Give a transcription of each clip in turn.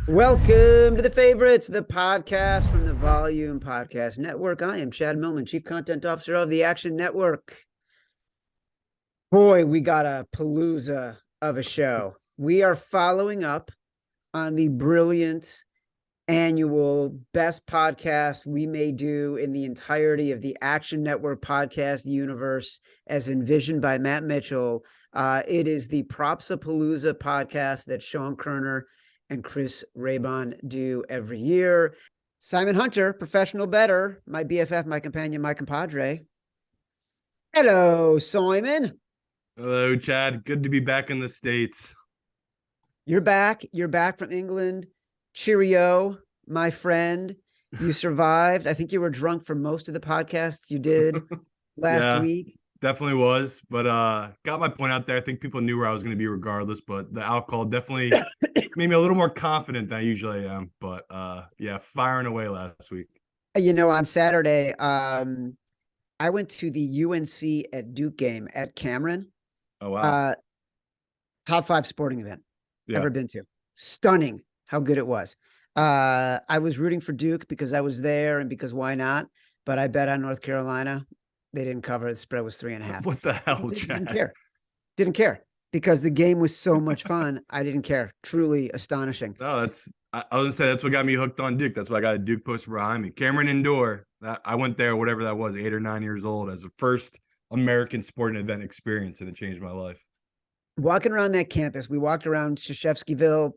Welcome to The Favorites, the podcast from the Volume Podcast Network. I am Chad Millman, Chief Content Officer of the Action Network. Boy, we got a palooza of a show. We are following up on the brilliant annual best podcast we may do in the entirety of the Action Network podcast universe as envisioned by Matt Mitchell. It is the Propsapalooza podcast that Sean Kerner and Chris Raybon do every year. Simon Hunter, professional bettor, my BFF, my companion, my compadre. Hello, Simon. Hello, Chad. Good to be back in the States. You're back. You're back from England. Cheerio, my friend. You survived. I think you were drunk for most of the podcasts you did last week. Definitely was, but got my point out there. I think people knew where I was going to be regardless, but the alcohol definitely made me a little more confident than I usually am. But yeah, firing away last week. You know, on Saturday, I went to the UNC at Duke game at Cameron. Oh, wow. Top 5 sporting event ever been to. Stunning how good it was. I was rooting for Duke because I was there and because why not? But I bet on North Carolina. They didn't cover. The spread was 3.5. What the hell, Chad? Didn't care because the game was so much fun. I didn't care. Truly astonishing. No, I was gonna say that's what got me hooked on Duke. That's why I got a Duke poster behind me. Cameron Indoor. I went there, whatever that was, 8 or 9 years old, as the first American sporting event experience, and it changed my life. Walking around that campus, we walked around Krzyzewskiville.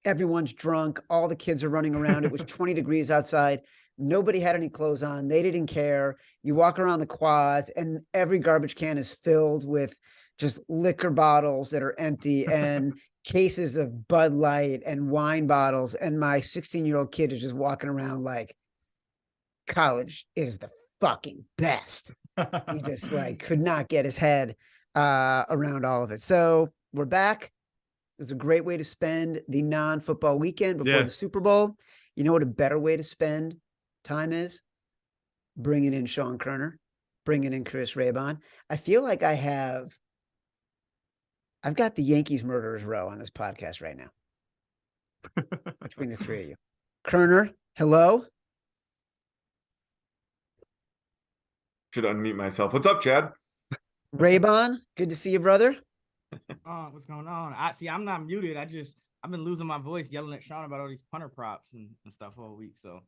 Everyone's drunk. All the kids are running around. It was 20 degrees outside. Nobody had any clothes on. They didn't care. You walk around the quads and every garbage can is filled with just liquor bottles that are empty and cases of Bud Light and wine bottles. And my 16-year-old kid is just walking around like college is the fucking best. He just like could not get his head around all of it. So we're back. It was a great way to spend the non-football weekend before the Super Bowl. You know what a better way to spend time is? Bringing in Sean Kerner, bringing in Chris Raybon. I feel like I've got the Yankees murderers row on this podcast right now. Between the three of you. Kerner, hello. Should unmute myself. What's up, Chad? Raybon, good to see you, brother. What's going on? I'm not muted. I've been losing my voice yelling at Sean about all these punter props and stuff all week. So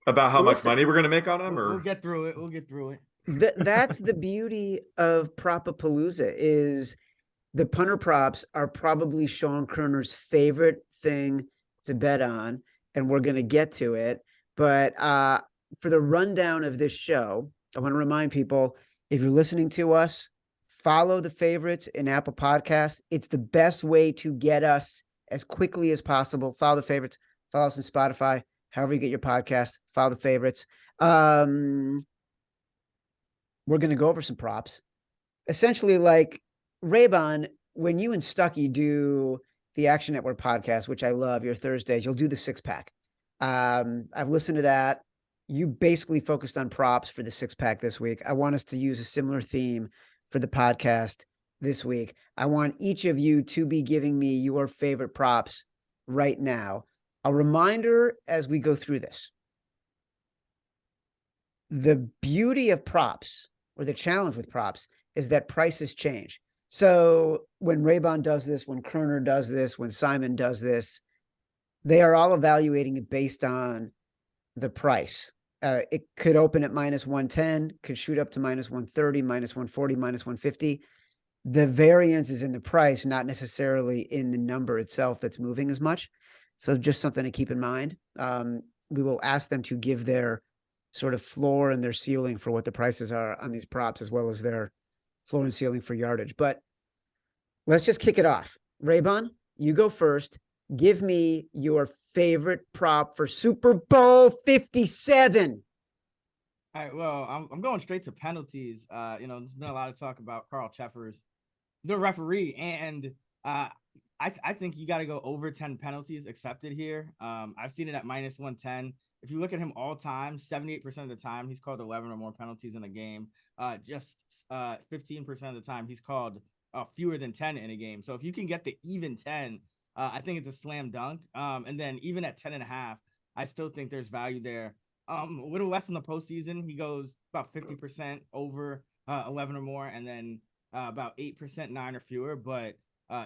about how much money we're gonna make on them, we'll get through it. We'll get through it. That's the beauty of Propapalooza is the punter props are probably Sean Kerner's favorite thing to bet on, and we're gonna get to it. But for the rundown of this show, I want to remind people, if you're listening to us, follow the favorites in Apple Podcasts. It's the best way to get us as quickly as possible. Follow the favorites. Follow us on Spotify. However you get your podcasts, follow the favorites. We're going to go over some props. Essentially, like Raybon, when you and Stuckey do the Action Network podcast, which I love, your Thursdays, you'll do the 6-pack. I've listened to that. You basically focused on props for the 6-pack this week. I want us to use a similar theme for the podcast this week. I want each of you to be giving me your favorite props right now. A reminder as we go through this. The beauty of props, or the challenge with props, is that prices change. So when Raybon does this, when Kerner does this, when Simon does this, they are all evaluating it based on the price. It could open at -110, could shoot up to -130, -140, -150. The variance is in the price, not necessarily in the number itself that's moving as much. So just something to keep in mind. We will ask them to give their sort of floor and their ceiling for what the prices are on these props, as well as their floor and ceiling for yardage. But let's just kick it off. Raybon, you go first. Give me your favorite prop for Super Bowl 57. All right, well, I'm going straight to penalties. There's been a lot of talk about Carl Cheffers, the referee, and I think you got to go over 10 penalties accepted here. I've seen it at -110. If you look at him all time, 78% of the time, he's called 11 or more penalties in a game. Just 15% of the time, he's called fewer than 10 in a game. So if you can get the even 10, I think it's a slam dunk. And then even at 10.5, I still think there's value there. Little less in the postseason, he goes about 50% over 11 or more, and then about 8% 9 or fewer. But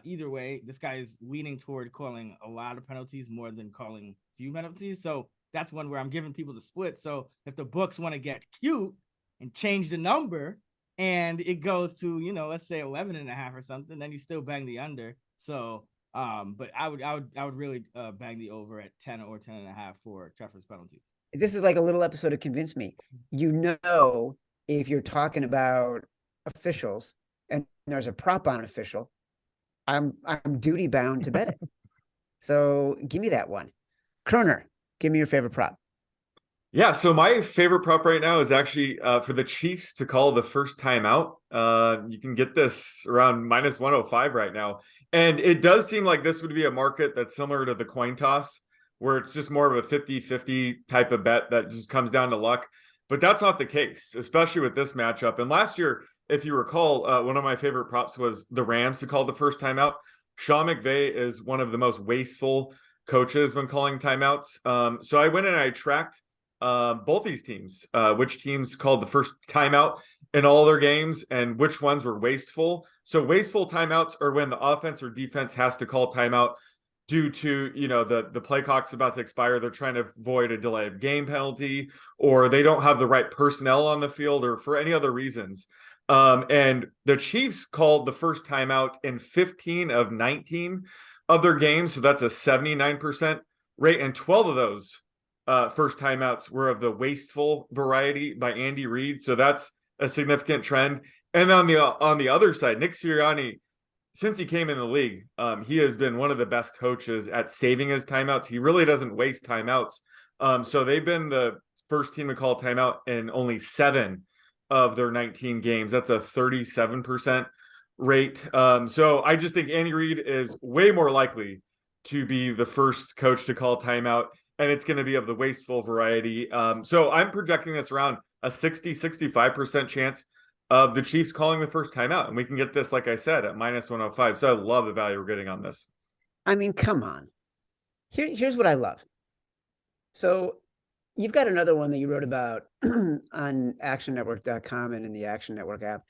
either way, this guy is leaning toward calling a lot of penalties more than calling few penalties. So that's one where I'm giving people the split. So if the books want to get cute and change the number, and it goes to, let's say 11.5 or something, then you still bang the under. So, but I would really bang the over at 10 or 10.5 for Treffer's penalties. This is like a little episode of Convince Me. If you're talking about officials and there's a prop on an official, I'm duty bound to bet it. So give me that one. Kroner, give me your favorite prop. Yeah, so my favorite prop right now is actually for the Chiefs to call the first timeout. You can get this around -105 right now. And it does seem like this would be a market that's similar to the coin toss, where it's just more of a 50-50 type of bet that just comes down to luck. But that's not the case, especially with this matchup. And last year, if you recall, one of my favorite props was the Rams to call the first timeout. Sean McVay is one of the most wasteful coaches when calling timeouts. So I went and I tracked both these teams, which teams called the first timeout in all their games and which ones were wasteful. So wasteful timeouts are when the offense or defense has to call timeout due to, the play clock's about to expire. They're trying to avoid a delay of game penalty, or they don't have the right personnel on the field, or for any other reasons. And the Chiefs called the first timeout in 15 of 19 of their games. So that's a 79% rate. And 12 of those first timeouts were of the wasteful variety by Andy Reid. So that's a significant trend. And on the other side, Nick Sirianni, since he came in the league, he has been one of the best coaches at saving his timeouts. He really doesn't waste timeouts. So they've been the first team to call timeout in only 7 of their 19 games. That's a 37% rate. So I just think Andy Reid is way more likely to be the first coach to call timeout, and it's going to be of the wasteful variety. So I'm projecting this around a 65% chance of the Chiefs calling the first timeout. And we can get this, like I said, at -105. So I love the value we're getting on this. I mean, come on. Here's what I love. So you've got another one that you wrote about on actionnetwork.com and in the Action Network app.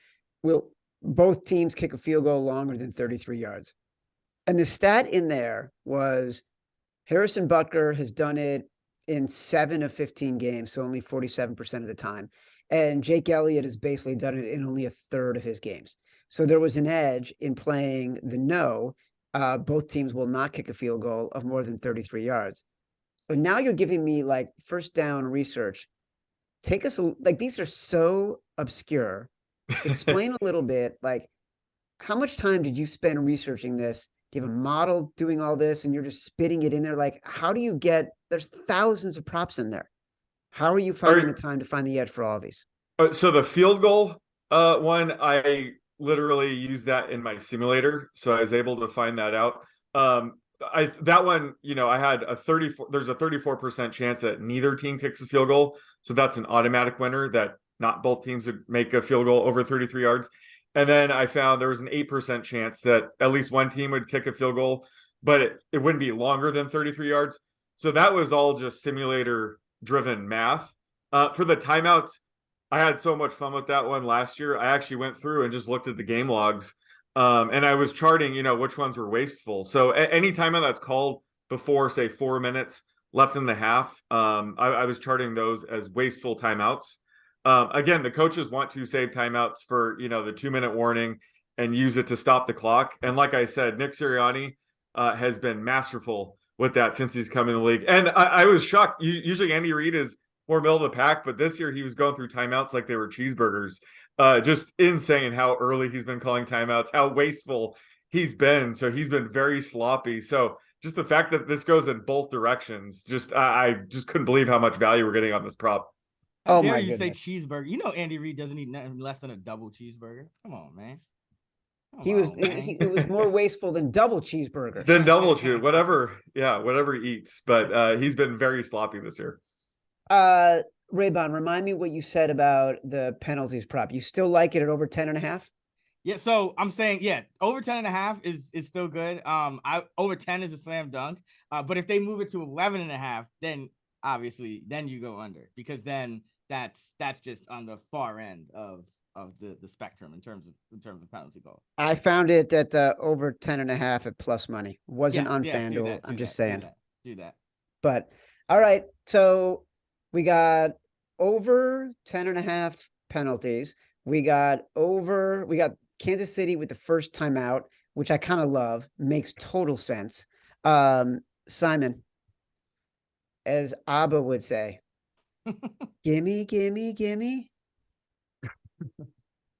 Will both teams kick a field goal longer than 33 yards? And the stat in there was Harrison Butker has done it in 7 of 15 games, so only 47% of the time. And Jake Elliott has basically done it in only a third of his games. So there was an edge in playing the no. Both teams will not kick a field goal of more than 33 yards. But now you're giving me like first down research. Take us, like, these are so obscure. Explain a little bit, like, how much time did you spend researching this? Do you have a model doing all this and you're just spitting it in there? Like, how do you there's thousands of props in there. How are you finding the time to find the edge for all of these? So the field goal one, I literally used that in my simulator. So I was able to find that out. That one, I had there's a 34% chance that neither team kicks a field goal. So that's an automatic winner, that not both teams would make a field goal over 33 yards. And then I found there was an 8% chance that at least one team would kick a field goal, but it wouldn't be longer than 33 yards. So that was all just simulator driven math. For the timeouts, I had so much fun with that one last year. I actually went through and just looked at the game logs. And I was charting, which ones were wasteful. So any timeout that's called before, say, 4 minutes left in the half, I was charting those as wasteful timeouts. Again, the coaches want to save timeouts for, the 2-minute warning and use it to stop the clock. And like I said, Nick Sirianni has been masterful with that since he's come in the league. And I was shocked. Usually Andy Reid is more middle of the pack, but this year he was going through timeouts like they were cheeseburgers. Just insane how early he's been calling timeouts, how wasteful he's been. So he's been very sloppy. So just the fact that this goes in both directions, I just couldn't believe how much value we're getting on this prop. How dare you say cheeseburger? Andy Reid doesn't eat nothing less than a double cheeseburger. Come on, man. It was more wasteful than double cheeseburger. Than double cheese, whatever he eats. But he's been very sloppy this year. Raybon, remind me what you said about the penalties prop. You still like it at over 10.5? Yeah, so I'm saying, yeah, over 10.5 is still good. I over 10 is a slam dunk. But if they move it to 11.5, then obviously then you go under, because then that's just on the far end of the spectrum in terms of penalty goal. I found it at over 10.5 at plus money. Wasn't on Do FanDuel. that. I'm just Do saying. that. Do that. But all right. So we got over 10.5 penalties. We got Kansas City with the first timeout, which I kind of love. Makes total sense. Simon, as Abba would say, gimme, gimme, gimme.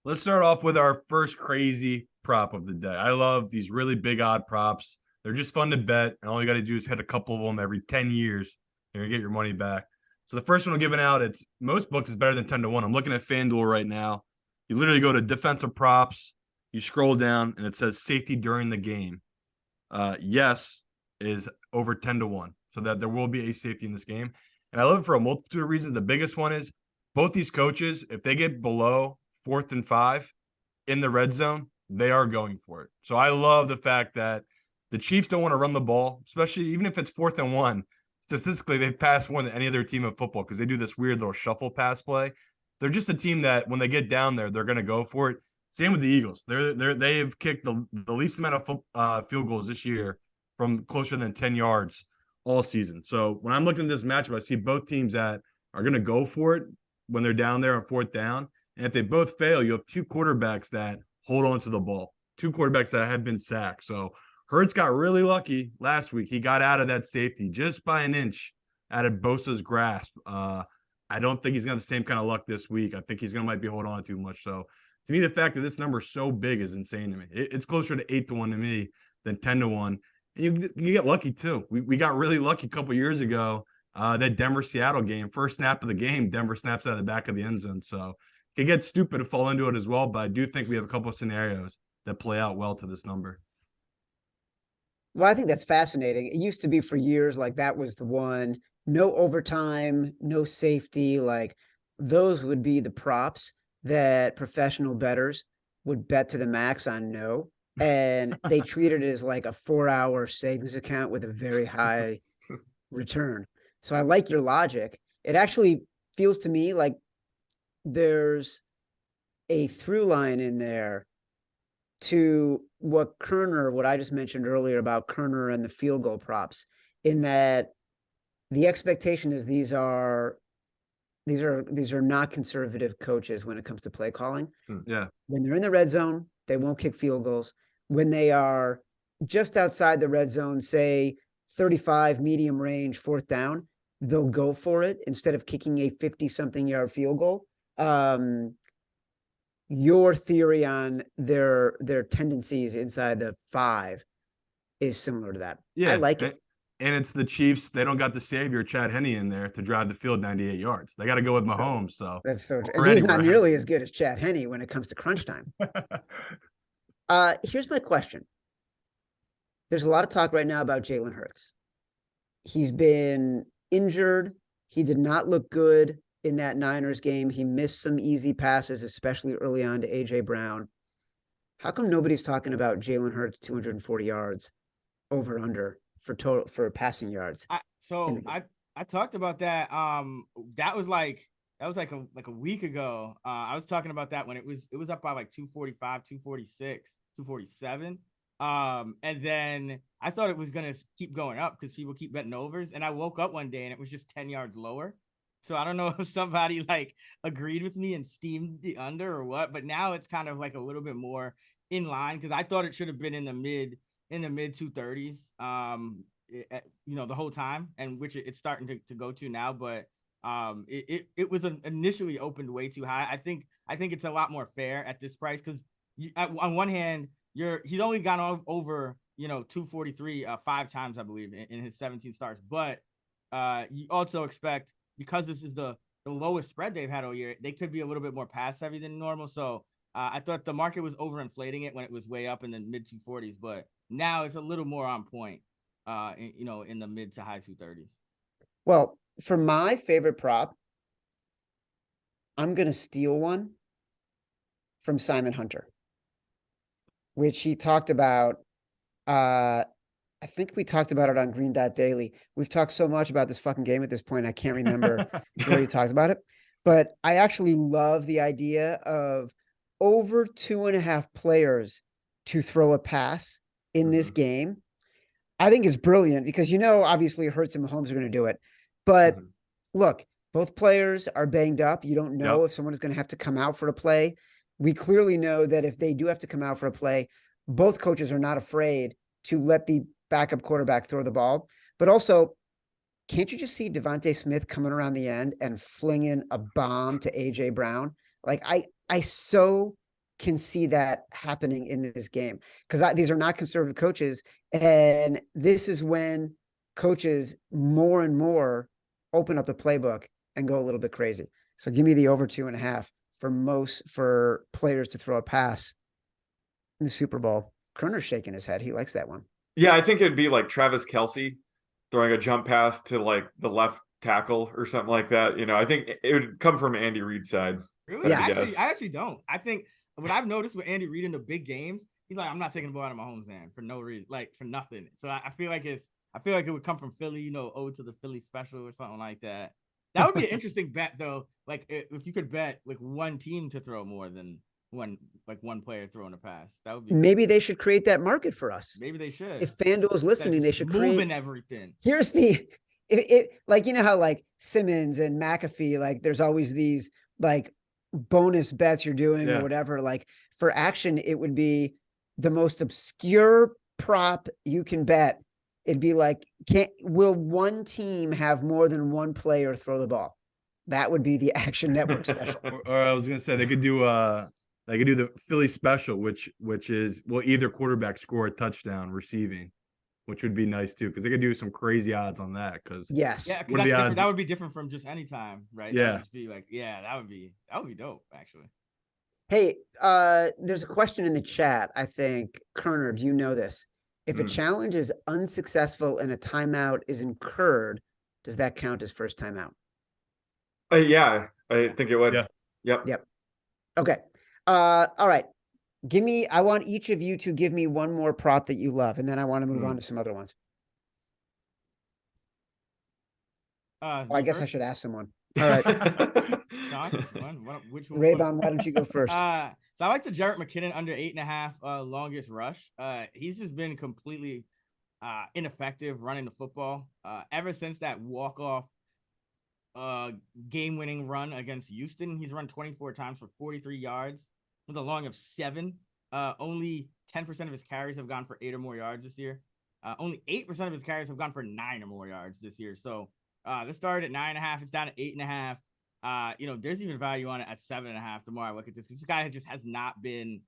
Let's start off with our first crazy prop of the day. I love these really big odd props. They're just fun to bet, and all you got to do is hit a couple of them every 10 years. You're gonna get your money back. So the first one we're giving out, it's most books is better than 10-1. I'm looking at FanDuel right now. You literally go to defensive props, you scroll down, and it says safety during the game. Yes is over 10-1, so that there will be a safety in this game. And I love it for a multitude of reasons. The biggest one is both these coaches, if they get below 4th and 5 in the red zone, they are going for it. So I love the fact that the Chiefs don't want to run the ball, especially even if it's 4th and 1. Statistically, they've passed more than any other team in football because they do this weird little shuffle pass play. They're just a team that when they get down there, they're going to go for it. Same with the Eagles. They've kicked the least amount of field goals this year from closer than 10 yards all season. So when I'm looking at this matchup, I see both teams that are going to go for it when they're down there on 4th down. And if they both fail, you have two quarterbacks that hold on to the ball, two quarterbacks that have been sacked. So Hurts got really lucky last week. He got out of that safety just by an inch out of Bosa's grasp. I don't think he's going to have the same kind of luck this week. I think he's going to might be holding on too much. So to me, the fact that this number is so big is insane to me. It's closer to 8-1 to me than 10-1. And you get lucky too. We got really lucky a couple years ago. That Denver-Seattle game, first snap of the game, Denver snaps out of the back of the end zone. So it can get stupid to fall into it as well. But I do think we have a couple of scenarios that play out well to this number. Well, I think that's fascinating. It used to be for years like that was the one. No overtime, no safety. Like those would be the props that professional bettors would bet to the max on no. And they treated it as like a 4-hour savings account with a very high return. So I like your logic. It actually feels to me like there's a through line in there to what I just mentioned earlier about Kerner and the field goal props, in that the expectation is these are not conservative coaches when it comes to play calling. Yeah. When they're in the red zone, they won't kick field goals. When they are just outside the red zone, say 35 medium range 4th down, they'll go for it instead of kicking a 50-something yard field goal. Your theory on their tendencies inside the 5 is similar to that. Yeah, I like it. And it's the Chiefs. They don't got the savior Chad Henne in there to drive the field 98 yards. They got to go with Mahomes. So That's so true. And he's not nearly as good as Chad Henne when it comes to crunch time. Here's my question. There's a lot of talk right now about Jalen Hurts. He's been injured. He did not look good in that Niners game. He missed some easy passes, especially early on to AJ Brown. How come nobody's talking about Jalen Hurts 240 yards over under for passing yards? I talked about that. That was like a week ago. I was talking about that when it was up by like 245, 246, 247. And then I thought it was gonna keep going up because people keep betting overs. And I woke up one day and it was just 10 yards lower. So I don't know if somebody like agreed with me and steamed the under or what, but now it's kind of like a little bit more in line because I thought it should have been in the mid 230s, the whole time, and which it's starting to go to now. But it was initially opened way too high. I think it's a lot more fair at this price because on one hand, he's only gone over 243 5 times, I believe, in his 17 starts, but you also expect, because this is the lowest spread they've had all year, they could be a little bit more pass heavy than normal. So I thought the market was overinflating it when it was way up in the mid 240s, but now it's a little more on point, in the mid to high 230s. Well, for my favorite prop, I'm going to steal one from Simon Hunter. which he talked about. I think we talked about it on Green Dot Daily. We've talked so much about this fucking game at this point, I can't remember where he talked about it. But I actually love the idea of over 2.5 players to throw a pass in this game. I think it's brilliant because, obviously Hurts and Mahomes are going to do it. But look, both players are banged up. You don't know if someone is going to have to come out for a play. We clearly know that if they do have to come out for a play, both coaches are not afraid to let the backup quarterback throw the ball. But also, can't you just see Devontae Smith coming around the end and flinging a bomb to AJ Brown? Like I so can see that happening in this game because these are not conservative coaches. And this is when coaches more and more open up the playbook and go a little bit crazy. So give me the over 2.5 for players to throw a pass in the Super Bowl. Kroner's shaking his head. He likes that one. Yeah, I think it'd be like Travis Kelce throwing a jump pass to like the left tackle or something like that. I think it would come from Andy Reid's side. Really? Yeah, I actually don't. I think what I've noticed with Andy Reid in the big games, he's like, I'm not taking the ball out of Mahomes' hand for no reason, like for nothing. So I feel like it would come from Philly, ode to the Philly special or something like that. That would be an interesting bet though. Like if you could bet like one team to throw more than one player throwing a pass. That would be maybe they should create that market for us. Maybe they should. If FanDuel is listening, they should moving everything. Here's the it like how like Simmons and McAfee, like there's always these like bonus bets you're doing or whatever. Like for action, it would be the most obscure prop you can bet. It'd be like, will one team have more than one player throw the ball? That would be the Action Network special. Or I was gonna say they could do the Philly special, which is either quarterback score a touchdown receiving, which would be nice too, because they could do some crazy odds on that. Because what are the odds? That would be different from just any time, right? Yeah, that would just be like, that would be dope, actually. Hey, there's a question in the chat. I think Kerner, do you know this? If a challenge is unsuccessful and a timeout is incurred, does that count as first timeout? Yeah, I think it would. Yeah. Yep. Okay. All right. I want each of you to give me one more prop that you love, and then I want to move on to some other ones. I guess I should ask someone. All right. Which one? Ray-Ban, why don't you go first? So I like the Jerick McKinnon under 8.5 longest rush. He's just been completely ineffective running the football. Ever since that walk-off game-winning run against Houston, he's run 24 times for 43 yards with a long of 7. Only 10% of his carries have gone for 8 or more yards this year. Only 8% of his carries have gone for 9 or more yards this year. So this started at 9.5. It's down to 8.5. There's even value on it at 7.5. The more I look at this guy just has not been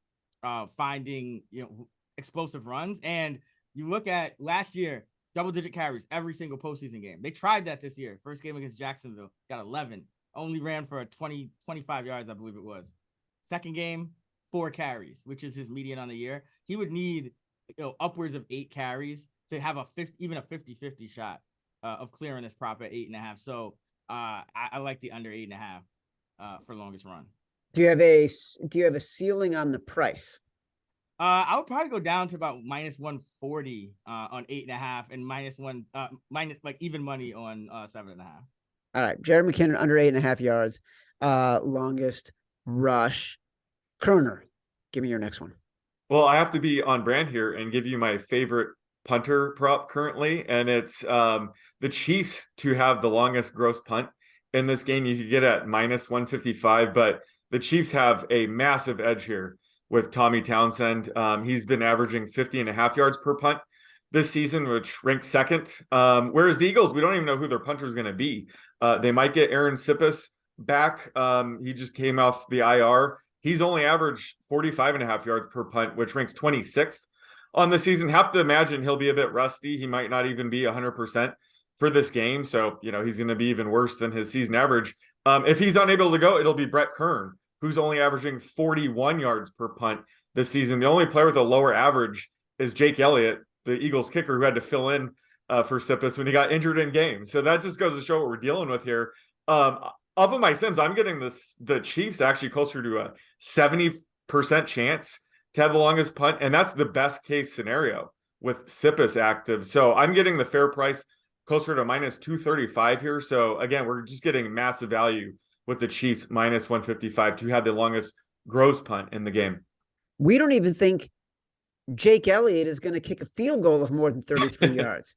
finding explosive runs. And you look at last year, double-digit carries every single postseason game. They tried that this year. First game against Jacksonville, got 11. Only ran for 25 yards, I believe it was. Second game, 4 carries, which is his median on the year. He would need upwards of 8 carries to have even a 50-50 shot of clearing this prop at 8.5. So I like the under 8.5 for longest run. Do you have a ceiling on the price? I would probably go down to about -140 on 8.5 and minus like even money on 7.5. All right, Jerick McKinnon under 8.5 yards, longest rush. Kroner, give me your next one. Well, I have to be on brand here and give you my favorite punter prop currently, and it's the Chiefs to have the longest gross punt in this game. You could get at -155, but the Chiefs have a massive edge here with Tommy Townsend. He's been averaging 50.5 yards per punt this season, which ranks second. Whereas the Eagles, we don't even know who their punter is going to be. They might get Aaron Sippis back. He just came off the IR. He's only averaged 45.5 yards per punt, which ranks 26th on the season. Have to imagine he'll be a bit rusty. He might not even be 100% for this game. So, he's going to be even worse than his season average. If he's unable to go, it'll be Brett Kern, who's only averaging 41 yards per punt this season. The only player with a lower average is Jake Elliott, the Eagles kicker, who had to fill in for Sippis when he got injured in game. So that just goes to show what we're dealing with here. Off of my Sims, I'm getting the Chiefs actually closer to a 70% chance to have the longest punt, and that's the best case scenario with Sippis active. So I'm getting the fair price closer to minus 235 here. So again, we're just getting massive value with the Chiefs minus 155 to have the longest gross punt in the game. We don't even think Jake Elliott is going to kick a field goal of more than 33 yards.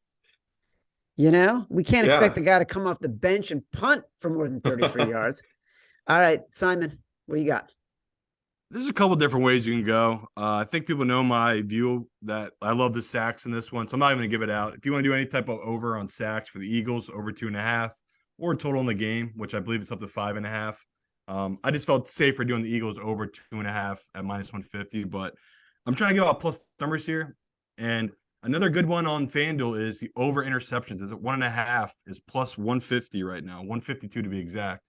You know, we can't expect the guy to come off the bench and punt for more than 33 yards. All right, Simon, what do you got? There's a couple different ways you can go. I think people know my view that I love the sacks in this one, so I'm not even going to give it out. If you want to do any type of over on sacks for the Eagles, over 2.5, or total in the game, which I believe it's up to 5.5. I just felt safer doing the Eagles over 2.5 at minus 150, but I'm trying to give out plus numbers here. And another good one on FanDuel is the over interceptions. Is at 1.5 is plus 150 right now, 152 to be exact.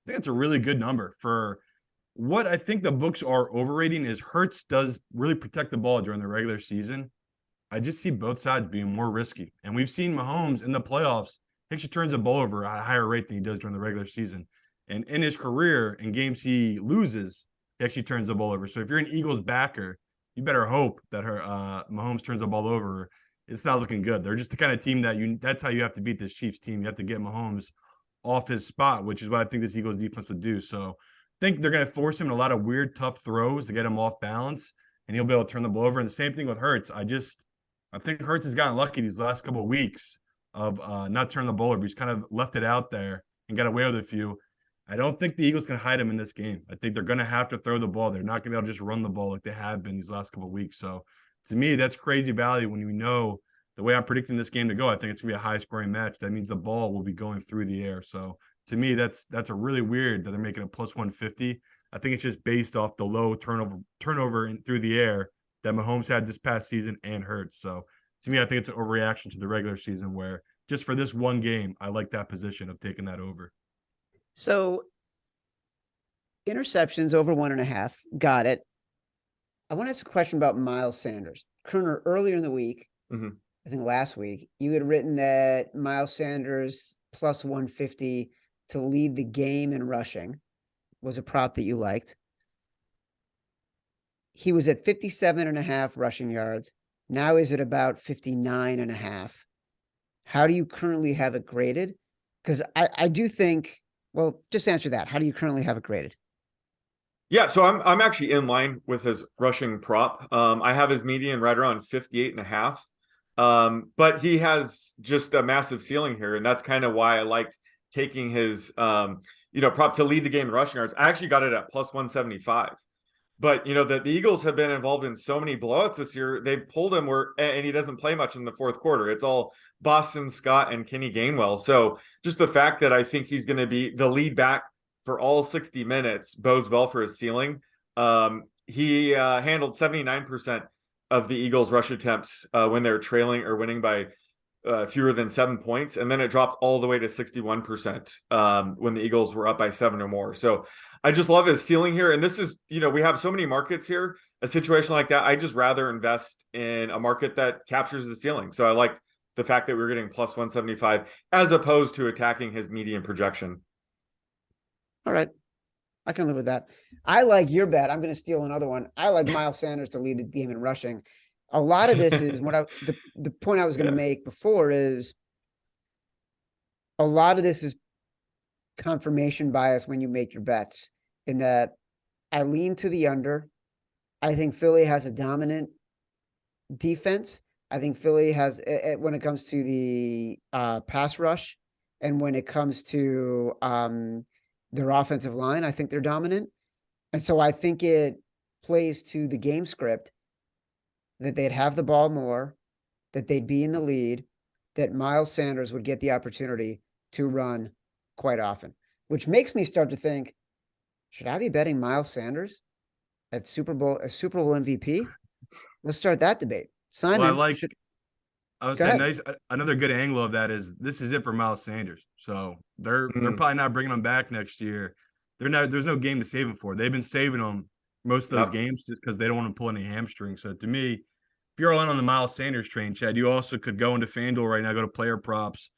I think that's a really good number for what I think the books are overrating is Hurts does really protect the ball during the regular season. I just see both sides being more risky. And we've seen Mahomes in the playoffs, he actually turns the ball over at a higher rate than he does during the regular season. And in his career, in games he loses, he actually turns the ball over. So if you're an Eagles backer, you better hope that Mahomes turns the ball over. It's not looking good. They're just the kind of team that's how you have to beat this Chiefs team. You have to get Mahomes off his spot, which is what I think this Eagles defense would do. So I think they're going to force him in a lot of weird, tough throws to get him off balance, and he'll be able to turn the ball over. And the same thing with Hurts. I think Hurts has gotten lucky these last couple of weeks of not turning the ball over. He's kind of left it out there and got away with a few. I don't think the Eagles can hide him in this game. I think they're going to have to throw the ball. They're not going to be able to just run the ball like they have been these last couple of weeks. So to me, that's crazy value when you know the way I'm predicting this game to go. I think it's going to be a high-scoring match. That means the ball will be going through the air. So to me, that's a really weird that they're making a plus 150. I think it's just based off the low turnover through the air that Mahomes had this past season and Hurts. So to me, I think it's an overreaction to the regular season where just for this one game, I like that position of taking that over. So interceptions over 1.5. Got it. I want to ask a question about Miles Sanders. Kerner, earlier in the week, I think last week, you had written that Miles Sanders plus 150 to lead the game in rushing was a prop that you liked. He was at 57.5 rushing yards. Now is it about 59.5? How do you currently have it graded? Because I do think, well, just answer that. How do you currently have it graded? Yeah, so I'm actually in line with his rushing prop. I have his median right around 58.5. But he has just a massive ceiling here, and that's kind of why I liked taking his prop to lead the game in rushing yards. I actually got it at plus 175. But the Eagles have been involved in so many blowouts this year. They pulled him and he doesn't play much in the fourth quarter. It's all Boston Scott and Kenny Gainwell. So just the fact that I think he's going to be the lead back for all 60 minutes bodes well for his ceiling. He handled 79% of the Eagles' rush attempts when they're trailing or winning by fewer than 7 points. And then it dropped all the way to 61% when the Eagles were up by 7 or more. So I just love his ceiling here. And this is, we have so many markets here. A situation like that, I just rather invest in a market that captures the ceiling. So I like the fact that we're getting plus 175 as opposed to attacking his median projection. All right. I can live with that. I like your bet. I'm going to steal another one. I like Miles Sanders to lead the game in rushing. A lot of this is the point I was going to make before is a lot of this is confirmation bias when you make your bets, in that I lean to the under. I think Philly has a dominant defense. I think Philly has, when it comes to the pass rush and when it comes to their offensive line, I think they're dominant. And so I think it plays to the game script that they'd have the ball more, that they'd be in the lead, that Miles Sanders would get the opportunity to run quite often, which makes me start to think, should I be betting Miles Sanders at Super Bowl MVP? Let's start that debate. Simon, well, I would say another good angle of that is this is it for Miles Sanders. So they're probably not bringing him back next year. There's no game to save him for. They've been saving him most of those games just because they don't want to pull any hamstrings. So to me, if you're all in on the Miles Sanders train, Chad, you also could go into FanDuel right now, go to player props.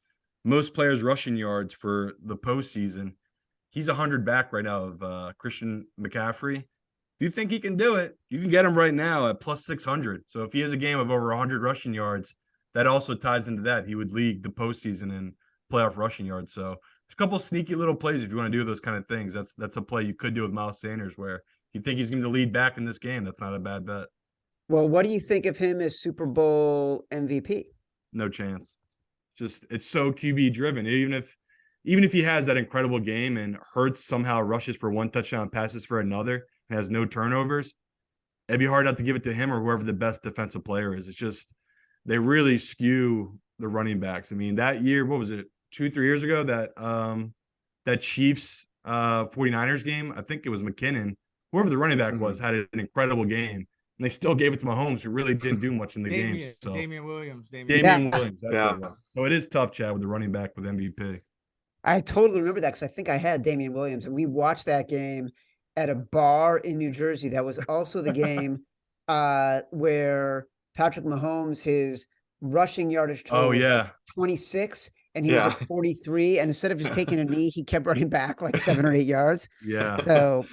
Most players rushing yards for the postseason. He's 100 back right now of Christian McCaffrey. If you think he can do it, you can get him right now at plus 600. So if he has a game of over 100 rushing yards, that also ties into that. He would lead the postseason in playoff rushing yards. So there's a couple sneaky little plays if you want to do those kind of things. That's a play you could do with Miles Sanders where you think he's going to lead back in this game. That's not a bad bet. Well, what do you think of him as Super Bowl MVP? No chance. Just it's so QB driven. Even if he has that incredible game and Hurts somehow rushes for one touchdown, passes for another, and has no turnovers, it'd be hard not to give it to him or whoever the best defensive player is. It's just they really skew the running backs. I mean, that year, what was it, 2-3 years ago, that Chiefs 49ers game, I think it was McKinnon, whoever the running back was, had an incredible game. And they still gave it to Mahomes, who really didn't do much in the game. So Damian Williams. Damian Williams, that's Yeah. what it was. So it is tough, Chad, with the running back with MVP. I totally remember that because I think I had Damian Williams, and we watched that game at a bar in New Jersey. That was also the game where Patrick Mahomes, his rushing yardage total was like 26, and he was at 43. And instead of just taking a knee, he kept running back like 7 or 8 yards. Yeah. So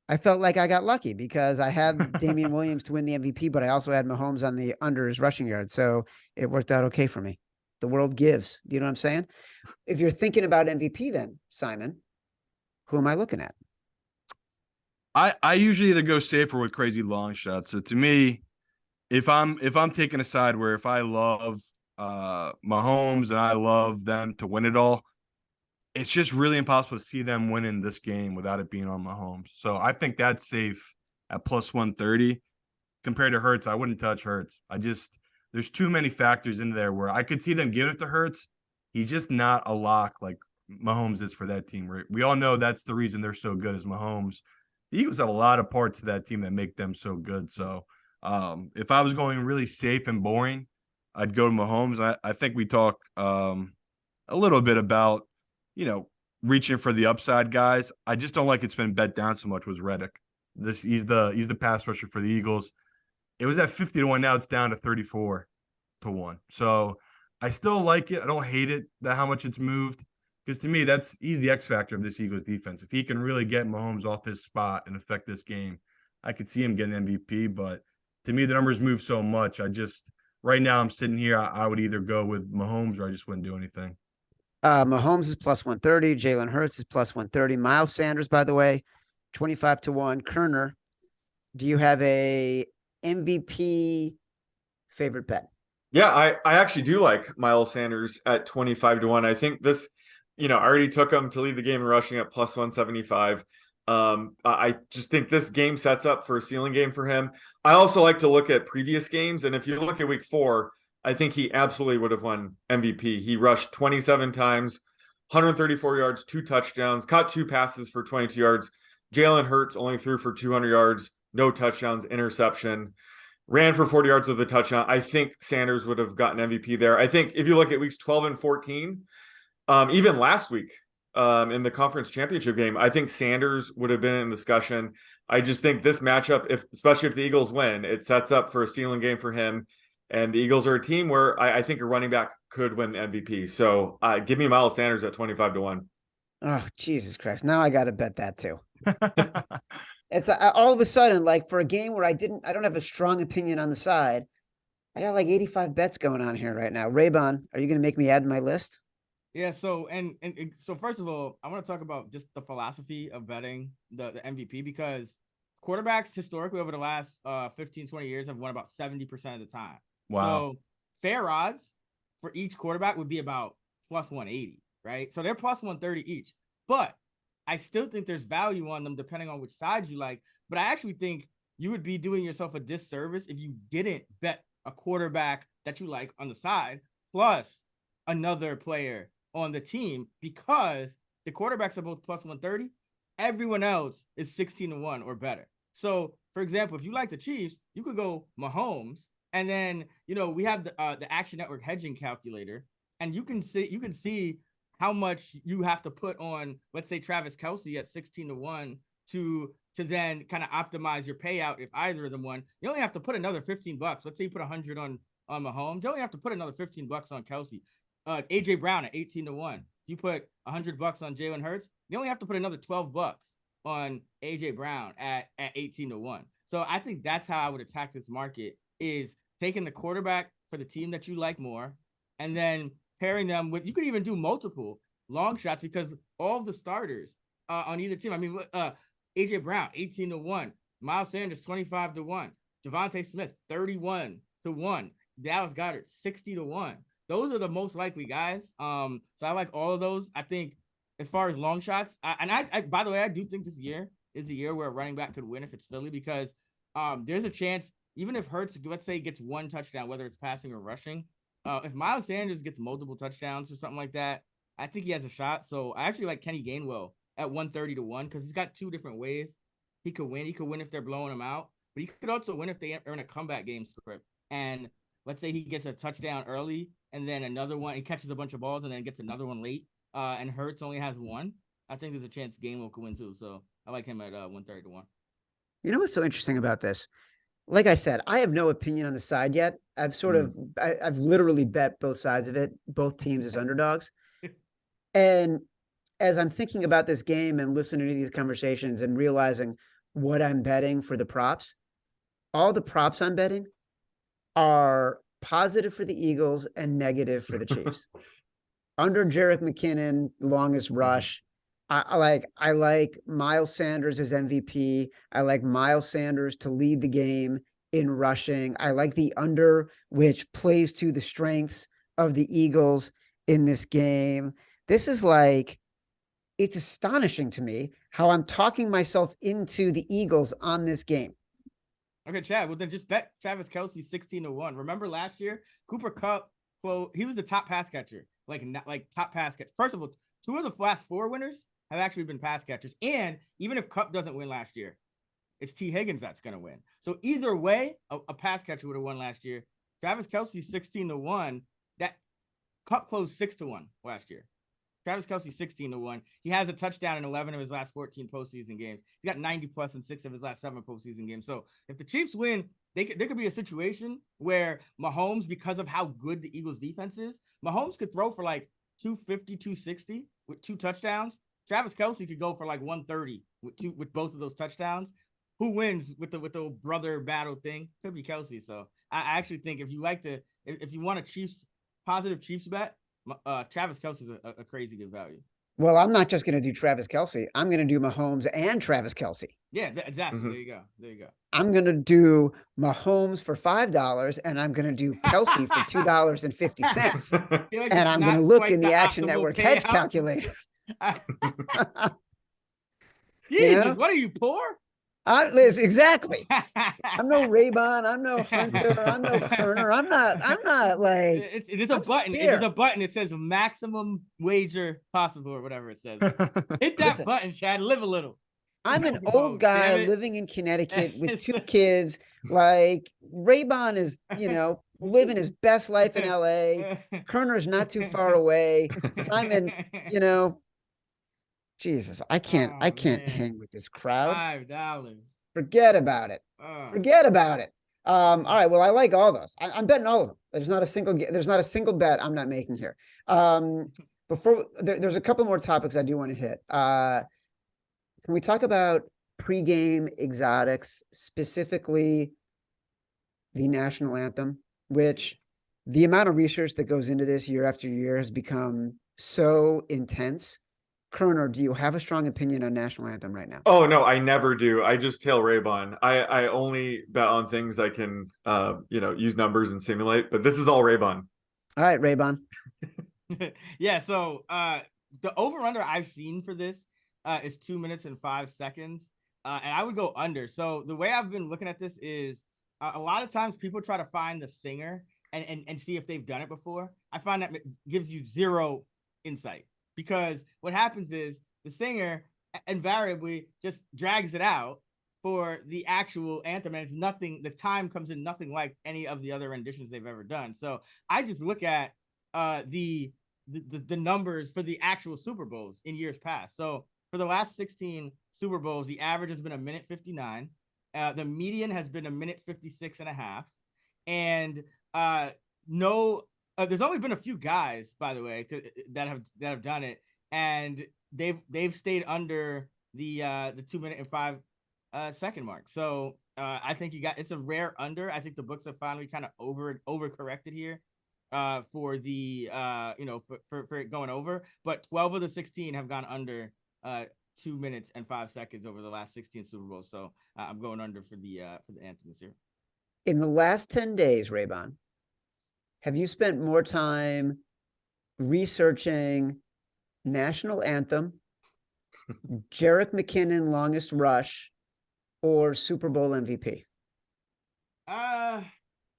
I felt like I got lucky because I had Damian Williams to win the MVP, but I also had Mahomes on the under his rushing yards. So it worked out okay for me. The world gives. Do you know what I'm saying? If you're thinking about MVP, then Simon, who am I looking at? I usually either go safer with crazy long shots. So to me, if I'm taking a side where if I love Mahomes and I love them to win it all, it's just really impossible to see them winning this game without it being on Mahomes. So I think that's safe at plus 130 compared to Hurts. I wouldn't touch Hurts. There's too many factors in there where I could see them giving it to Hurts. He's just not a lock like Mahomes is for that team. We all know that's the reason they're so good is Mahomes. The Eagles have a lot of parts of that team that make them so good. So if I was going really safe and boring, I'd go to Mahomes. I think we talk a little bit about, reaching for the upside guys. I just don't like it's been bet down so much was Reddick. He's the pass rusher for the Eagles. It was at 50-1. Now it's down to 34-1. So I still like it. I don't hate it that how much it's moved because to me he's the X factor of this Eagles defense. If he can really get Mahomes off his spot and affect this game, I could see him getting MVP. But to me, the numbers move so much. Right now I'm sitting here. I would either go with Mahomes or I just wouldn't do anything. Mahomes is plus 130. Jalen Hurts is plus 130. Miles Sanders, by the way, 25-1. Kerner, do you have a MVP favorite bet? Yeah, I actually do like Miles Sanders at 25-1. I think this, I already took him to lead the game in rushing at plus 175. I just think this game sets up for a ceiling game for him. I also like to look at previous games. And if you look at week 4, I think he absolutely would have won MVP. He rushed 27 times, 134 yards, 2 touchdowns, caught 2 passes for 22 yards. Jalen Hurts only threw for 200 yards, no touchdowns, interception, ran for 40 yards with a touchdown. I think Sanders would have gotten MVP there. I think if you look at weeks 12 and 14, even last week in the conference championship game, I think Sanders would have been in discussion. I just think this matchup, especially if the Eagles win, it sets up for a ceiling game for him. And the Eagles are a team where I think a running back could win the MVP. So give me Miles Sanders at 25-1. Oh, Jesus Christ. Now I got to bet that too. It's all of a sudden, like for a game where I don't have a strong opinion on the side, I got like 85 bets going on here right now. Raybon, are you going to make me add to my list? Yeah. So, so first of all, I want to talk about just the philosophy of betting the MVP because quarterbacks historically over the last 15, 20 years have won about 70% of the time. Wow. So fair odds for each quarterback would be about plus 180, right? So they're plus 130 each. But I still think there's value on them depending on which side you like. But I actually think you would be doing yourself a disservice if you didn't bet a quarterback that you like on the side plus another player on the team because the quarterbacks are both plus 130. Everyone else is 16-1 or better. So, for example, if you like the Chiefs, you could go Mahomes. And then, we have the Action Network hedging calculator, and you can see how much you have to put on, let's say, Travis Kelce at 16-1 to then kind of optimize your payout if either of them won. You only have to put another $15. Let's say you put 100 on Mahomes. You only have to put another $15 on Kelce. AJ Brown at 18-1. You put $100 on Jalen Hurts. You only have to put another $12 on AJ Brown at 18-1. So I think that's how I would attack this market, is taking the quarterback for the team that you like more, and then pairing them with, you could even do multiple long shots, because all of the starters on either team, I mean, AJ Brown 18-1, Miles Sanders 25-1, Devontae Smith 31-1, Dallas Goedert 60-1. Those are the most likely guys. So I like all of those. I think as far as long shots, I by the way, I do think this year is the year where a running back could win if it's Philly, because there's a chance, even if Hurts, let's say, gets one touchdown, whether it's passing or rushing, if Miles Sanders gets multiple touchdowns or something like that, I think he has a shot. So I actually like Kenny Gainwell at 130-1, because he's got two different ways he could win. He could win if they're blowing him out, but he could also win if they earn a comeback game script. And let's say he gets a touchdown early and then another one, he catches a bunch of balls and then gets another one late, and Hurts only has one. I think there's a chance Gainwell could win too. So I like him at 130-1. You know what's so interesting about this? Like I said, I have no opinion on the side yet. I've I've literally bet both sides of it, both teams as underdogs. And as I'm thinking about this game and listening to these conversations and realizing what I'm betting for the props, all the props I'm betting are positive for the Eagles and negative for the Chiefs. Under Jerick McKinnon, longest rush. I like Miles Sanders as MVP. I like Miles Sanders to lead the game in rushing. I like the under, which plays to the strengths of the Eagles in this game. This is like, it's astonishing to me how I'm talking myself into the Eagles on this game. Okay, Chad. Well, then just bet Travis Kelce 16-1. Remember last year, Cooper Kupp, well, he was the top pass catcher, like top pass catcher. First of all, two of the last four winners have actually been pass catchers. And even if Kupp doesn't win last year, it's T. Higgins that's going to win. So either way, a pass catcher would have won last year. Travis Kelce 16-1. That Kupp closed 6-1 last year. Travis Kelce 16-1. He has a touchdown in 11 of his last 14 postseason games. He got 90+ in 6 of his last 7 postseason games. So if the Chiefs win, there could be a situation where Mahomes, because of how good the Eagles defense is, Mahomes could throw for like 250, 260 with 2 touchdowns. Travis Kelce could go for like 130 with both of those touchdowns. Who wins with the brother battle thing? Could be Kelce. So I actually think if you want a positive Chiefs bet, Travis Kelce is a crazy good value. Well, I'm not just going to do Travis Kelce. I'm going to do Mahomes and Travis Kelce. Yeah, exactly. Mm-hmm. There you go. I'm going to do Mahomes for $5, and I'm going to do Kelce for $2.50. And I'm going to look in the Action Network hedge calculator. Jesus, what are you, poor? Liz, exactly. I'm no Raybon. I'm no Hunter. I'm no Kerner. I'm not like. It's a button. Scared. It is a button. It says maximum wager possible or whatever it says. Hit that button, Chad. Live a little. I'm an old guy living in Connecticut with 2 kids. Like Raybon is, living his best life in LA. Kerner's not too far away. Simon, Jesus, I can't hang with this crowd. $5. Forget about it. Forget about it. All right. Well, I like all those. I'm betting all of them. There's not a single bet I'm not making here. Before there's a couple more topics I do want to hit. Can we talk about pregame exotics, specifically the national anthem, which the amount of research that goes into this year after year has become so intense. Kerner, do you have a strong opinion on national anthem right now? Oh, no, I never do. I just tail Raybon. I only bet on things I can, use numbers and simulate, but this is all Raybon. All right, Raybon. Yeah. So the over under I've seen for this is 2 minutes and 5 seconds. And I would go under. So the way I've been looking at this is a lot of times people try to find the singer and see if they've done it before. I find that gives you zero insight. Because what happens is the singer invariably just drags it out for the actual anthem, and it's nothing. The time comes in nothing like any of the other renditions they've ever done. So I just look at the numbers for the actual Super Bowls in years past. So for the last 16 Super Bowls, the average has been 1:59. The median has been 1:56.5, and there's only been a few guys, by the way, that have done it, and they've stayed under the 2 minute and 5 second mark. So I think it's a rare under. I think the books have finally kind of overcorrected here for the for it going over. But 12 of the 16 have gone under 2 minutes and 5 seconds over the last 16 Super Bowls. So I'm going under for the anthem this year. In the last 10 days, Raybon, have you spent more time researching national anthem, Jerick McKinnon longest rush, or Super Bowl MVP?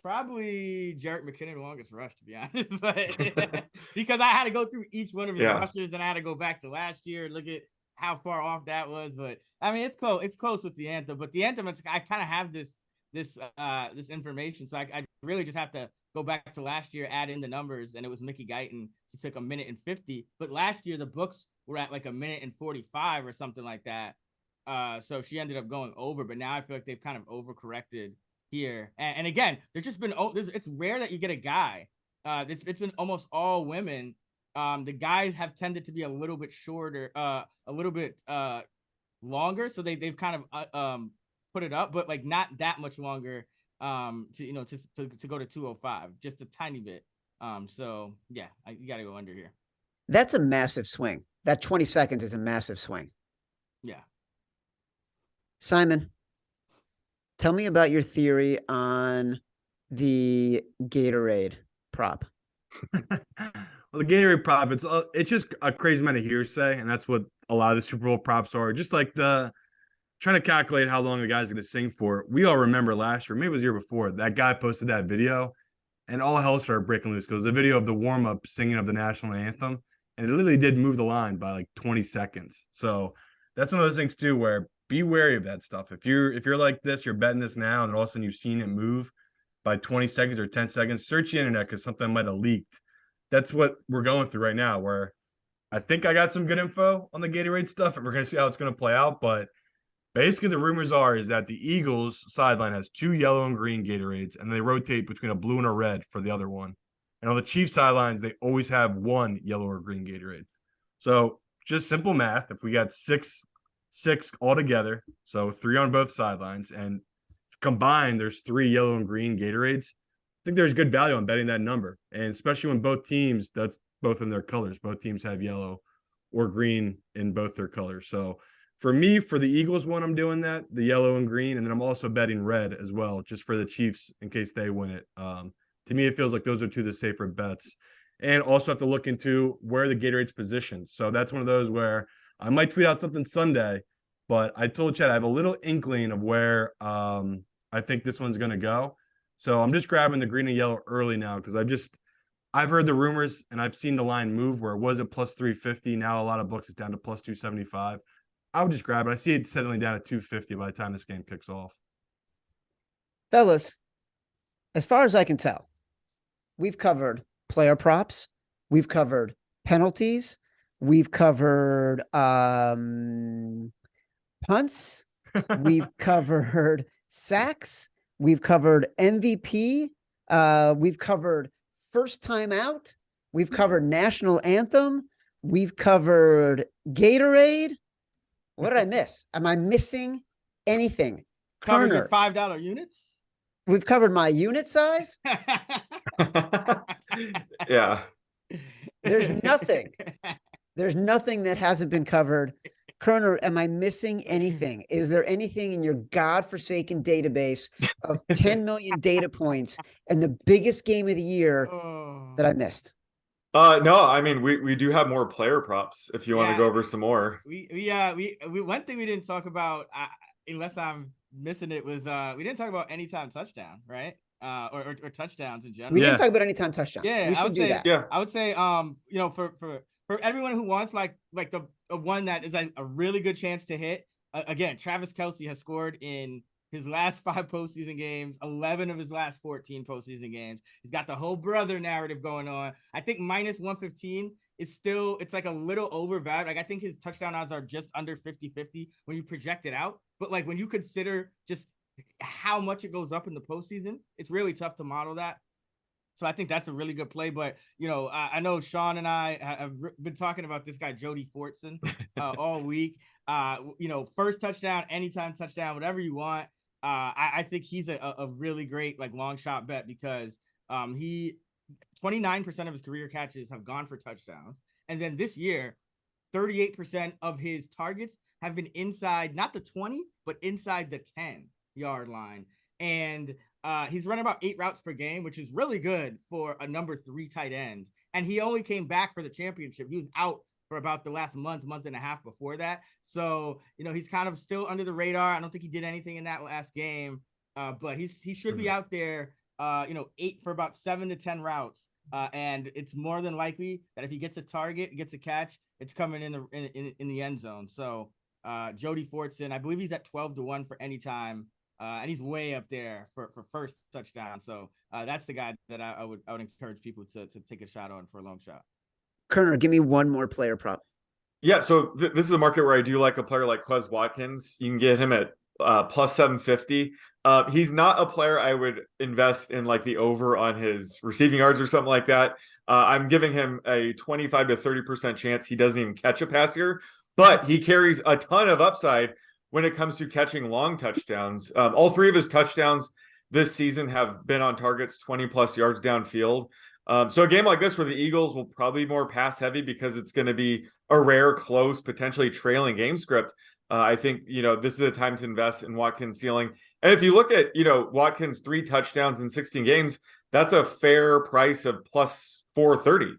Probably Jerick McKinnon longest rush, to be honest, but because I had to go through each one of his rushes, and I had to go back to last year and look at how far off that was. But I mean, it's close. It's close with the anthem, but the anthem, I kind of have this information, so I really just have to go back to last year, add in the numbers, and it was Mickey Guyton. He took 1:50, but last year the books were at like 1:45 or something like that. So she ended up going over, but now I feel like they've kind of overcorrected here. And again, there's just been it's rare that you get a guy. It's been almost all women. The guys have tended to be a little bit shorter, a little bit longer, so they've kind of put it up, but like not that much longer to go to 205, just a tiny bit. So yeah, you got to go under here. That's a massive swing. That 20 seconds is a massive swing. Yeah. Simon, tell me about your theory on the Gatorade prop. Well, the Gatorade prop, it's just a crazy amount of hearsay, and that's what a lot of the Super Bowl props are. Just like trying to calculate how long the guy's going to sing for. We all remember last year, maybe it was the year before, that guy posted that video, and all hell started breaking loose because the video of the warm-up singing of the national anthem, and it literally did move the line by like 20 seconds. So that's one of those things too, where be wary of that stuff. If you're like this, you're betting this now, and all of a sudden you've seen it move by 20 seconds or 10 seconds, search the internet because something might have leaked. That's what we're going through right now, where I think I got some good info on the Gatorade stuff, and we're going to see how it's going to play out. But basically the rumors is that the Eagles sideline has 2 yellow and green Gatorades, and they rotate between a blue and a red for the other one. And on the Chiefs sidelines, they always have 1 yellow or green Gatorade. So just simple math. If we got six altogether, so 3 on both sidelines, and combined there's 3 yellow and green Gatorades, I think there's good value on betting that number. And especially when both teams, that's both in their colors, both teams have yellow or green in both their colors. So for me, for the Eagles one, I'm doing that, the yellow and green, and then I'm also betting red as well, just for the Chiefs in case they win it. To me, it feels like those are 2 of the safer bets. And also have to look into where the Gatorade's positioned. So that's one of those where I might tweet out something Sunday, but I told Chad I have a little inkling of where I think this one's going to go. So I'm just grabbing the green and yellow early now because I've heard the rumors and I've seen the line move where it was at plus 350. Now a lot of books it's down to plus 275. I would just grab it. I see it settling down at 250 by the time this game kicks off. Fellas, as far as I can tell, we've covered player props. We've covered penalties. We've covered punts. We've covered sacks. We've covered MVP. We've covered first time out. We've covered national anthem. We've covered Gatorade. What did I miss? Am I missing anything? Covered your Kerner. $5 units. We've covered my unit size. Yeah. There's nothing. There's nothing that hasn't been covered. Kerner, am I missing anything? Is there anything in your godforsaken database of 10 million data points and the biggest game of the year that I missed? No, I mean we do have more player props if you want to go over some more. We one thing we didn't talk about, unless I'm missing it, was we didn't talk about anytime touchdown, right? Or touchdowns in general. We didn't talk about anytime touchdowns. Yeah, we should do that. Yeah, I would say for everyone who wants like the one that is like a really good chance to hit. Again, Travis Kelce has scored in his last 5 postseason games, 11 of his last 14 postseason games. He's got the whole brother narrative going on. I think minus 115 is still, it's like a little overvalued. Like I think his touchdown odds are just under 50-50 when you project it out. But like when you consider just how much it goes up in the postseason, it's really tough to model that. So I think that's a really good play. But, I know Sean and I have been talking about this guy, Jody Fortson, all week. First touchdown, anytime touchdown, whatever you want. I think he's a really great long shot bet because he 29% of his career catches have gone for touchdowns. And then this year, 38% of his targets have been inside, not the 20, but inside the 10-yard line. And he's running about 8 routes per game, which is really good for a number 3 tight end. And he only came back for the championship. He was out for about the last month and a half before that. So, he's kind of still under the radar. I don't think he did anything in that last game, but he should be out there, 8 for about 7 to 10 routes. And it's more than likely that if he gets a target, gets a catch, it's coming in the end zone. So Jody Fortson, I believe he's at 12-1 for any time. And he's way up there for first touchdown. So that's the guy that I would encourage people to take a shot on for a long shot. Kerner, give me one more player prop. Yeah, so this is a market where I do like a player like Quez Watkins. You can get him at plus 750. He's not a player I would invest in the over on his receiving yards or something like that. I'm giving him a 25 to 30% chance he doesn't even catch a pass here, but he carries a ton of upside when it comes to catching long touchdowns. All 3 of his touchdowns this season have been on targets 20 plus yards downfield. So a game like this where the Eagles will probably be more pass heavy because it's going to be a rare, close, potentially trailing game script. I think, this is a time to invest in Watkins' ceiling. And if you look at, Watkins' 3 touchdowns in 16 games, that's a fair price of plus 430.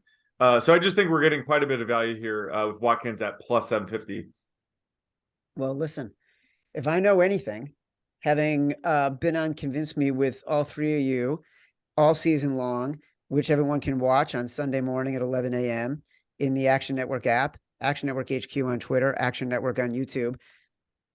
So I just think we're getting quite a bit of value here with Watkins at plus 750. Well, listen, if I know anything, having been on Convince Me with all 3 of you all season long, which everyone can watch on Sunday morning at 11 a.m. in the Action Network app, Action Network HQ on Twitter, Action Network on YouTube.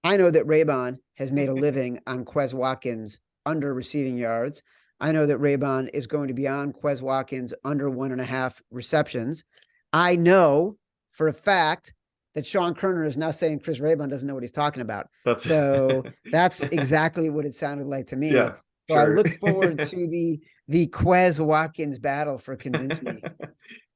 I know that Raybon has made a living on Quez Watkins under receiving yards. I know that Raybon is going to be on Quez Watkins under 1.5 receptions. I know for a fact that Sean Kerner is now saying Chris Raybon doesn't know what he's talking about. So that's exactly what it sounded like to me. Yeah. So I look forward to the Quez Watkins battle for Convince Me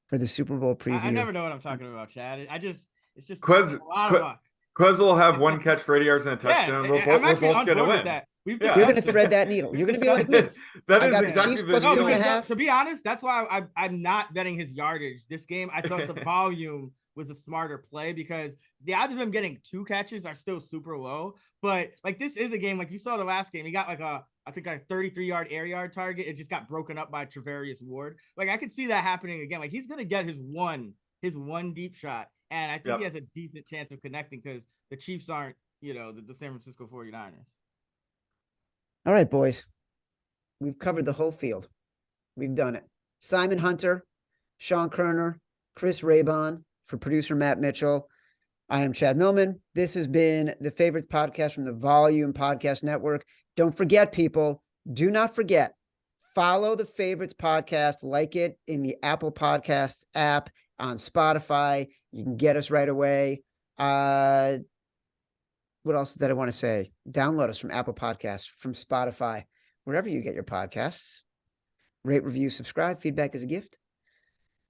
for the Super Bowl preview. I never know what I'm talking about, Chad. It's just Quez, a lot of luck. Quez will have 1 catch for 80 yards and a touchdown. Yeah, we're both going to win. That. You're going to thread that needle. You're going to be like this. That I is got exactly Chiefs the plus deal. 2.5. To be honest, that's why I'm not betting his yardage this game. I thought the volume was a smarter play because the odds of him getting 2 catches are still super low. But this is a game like you saw the last game. He got a 33-yard air yard target. It just got broken up by Trevarius Ward. I could see that happening again. He's gonna get his one deep shot, and I think he has a decent chance of connecting because the Chiefs aren't the San Francisco 49ers. All right, boys, we've covered the whole field. We've done it. Simon Hunter, Sean Kerner, Chris Raybon. For producer Matt Mitchell, I am Chad Millman. This has been the Favorites Podcast from the Volume Podcast Network. Don't forget, people, do not forget, follow the Favorites Podcast, like it in the Apple Podcasts app, on Spotify. You can get us right away. What else did I want to say? Download us from Apple Podcasts, from Spotify, wherever you get your podcasts. Rate, review, subscribe. Feedback is a gift.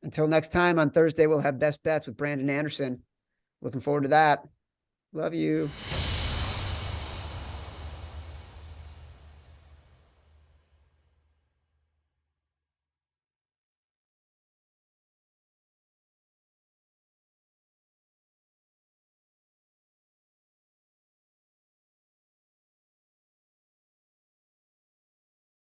Until next time, on Thursday, we'll have Best Bets with Brandon Anderson. Looking forward to that. Love you.